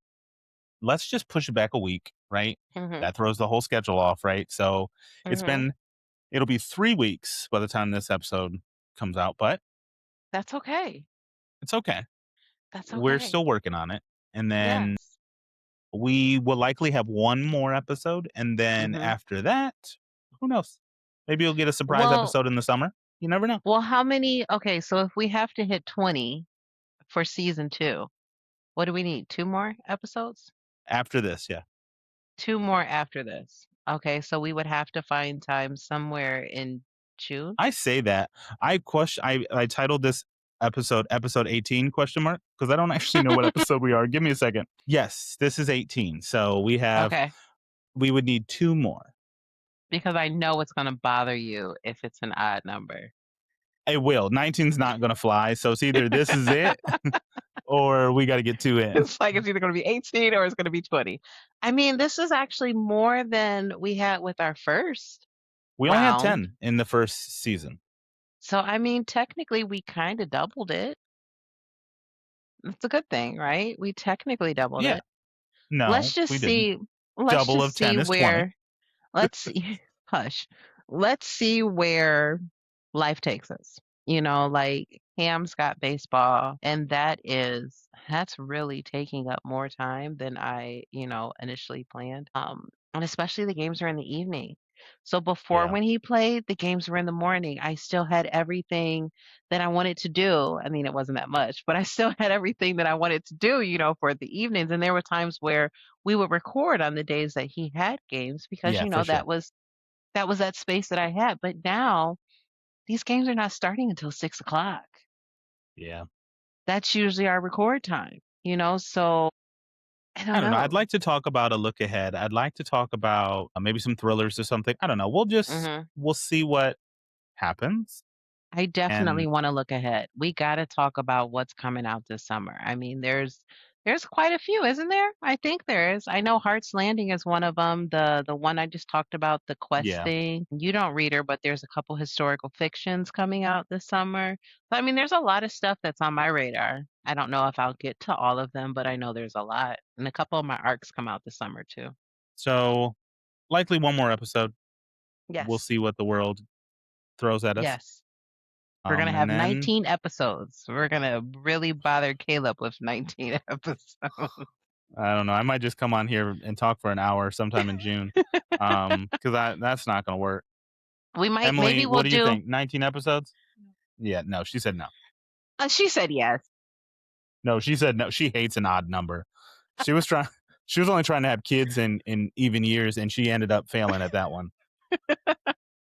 let's just push it back a week, right? Mhm. That throws the whole schedule off, right? So it's Mhm. been it'll be 3 weeks by the time this episode comes out, but That's okay. it's okay. That's We're okay. still working on it. And then Yes. we will likely have one more episode. And then Mhm. after that, who knows? Maybe you'll get a surprise Well, episode in the summer. You never know. how many okay, so if we have to hit 20 for season 2, what do we need? 2 more episodes? After this, yeah. 2 more after this. Okay, so we would have to find time somewhere in June? I say that. I titled this episode 18 question mark because I don't actually know what episode we are. Give me a second. Yes, this is 18. So Okay, we would need two more. because I know it's gonna bother you if it's an odd number. It will. 19's not gonna fly. So it's either this is it or we gotta get two in. It's like it's either gonna be 18 or it's gonna be 20. This is actually more than we had with our first We only had round. 10 in the first season. So, technically, we kinda doubled it. It's a good thing, right? We technically doubled Yeah. it. Let's No, just we didn't. see let's Double just of see 10 is 20. where let's see hush. Let's see where life takes us. Like Ham's got baseball, and that's really taking up more time than I, initially planned. And especially the games are in the evening. So before Yeah. when he played, the games were in the morning. I still had everything that I wanted to do. It wasn't that much, but I still had everything that I wanted to do, for the evenings. And there were times where we would record on the days that he had games because, Yeah, for sure. that was that space that I had. But now these games are not starting until 6 o'clock. Yeah. That's usually our record time, so I I don't don't know. I'd know. like to talk about a look ahead. I'd like to talk about maybe some thrillers or something. I don't know. Mhm. We'll see what happens. I definitely And wanna look ahead. We gotta talk about what's coming out this summer. I mean, there's quite a few, isn't there? I think there is. I know Heart's Landing is one of them. The one I just talked about, the Quest yeah. thing. You don't read her, but there's a couple historical fictions coming out this summer. So, I mean, there's a lot of stuff that's on my radar. I don't know if I'll get to all of them, but I know there's a lot, and a couple of my arcs come out this summer too. So likely one more episode. We'll Yes. see what the world throws at us. Yes. We're gonna And have then 19 episodes. We're gonna really bother Caleb with 19 episodes. I don't know. I might just come on here and talk for an hour sometime in June. Because that's not going to work. We might Emily, maybe what we'll do you do think? 19 episodes? Yeah, no. She said no. she said yes. No, she said no. She hates an odd number. She was trying. She was only trying to have kids in even years, and she ended up failing at that one.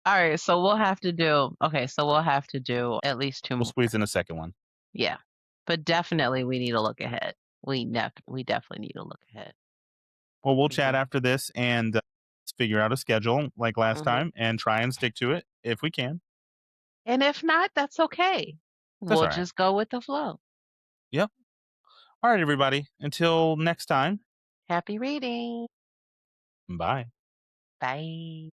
Alright, so we'll have to do at least 2 We'll more. squeeze in a second one. Yeah. But definitely we need to look ahead. We definitely need to look ahead. Well, we'll We chat do. after this and figure out a schedule like last Mhm. time and try and stick to it if we can. And if not, that's okay. That's We'll all right. just go with the flow. Yep. All right, everybody. Until next time. Happy reading. Bye. Bye.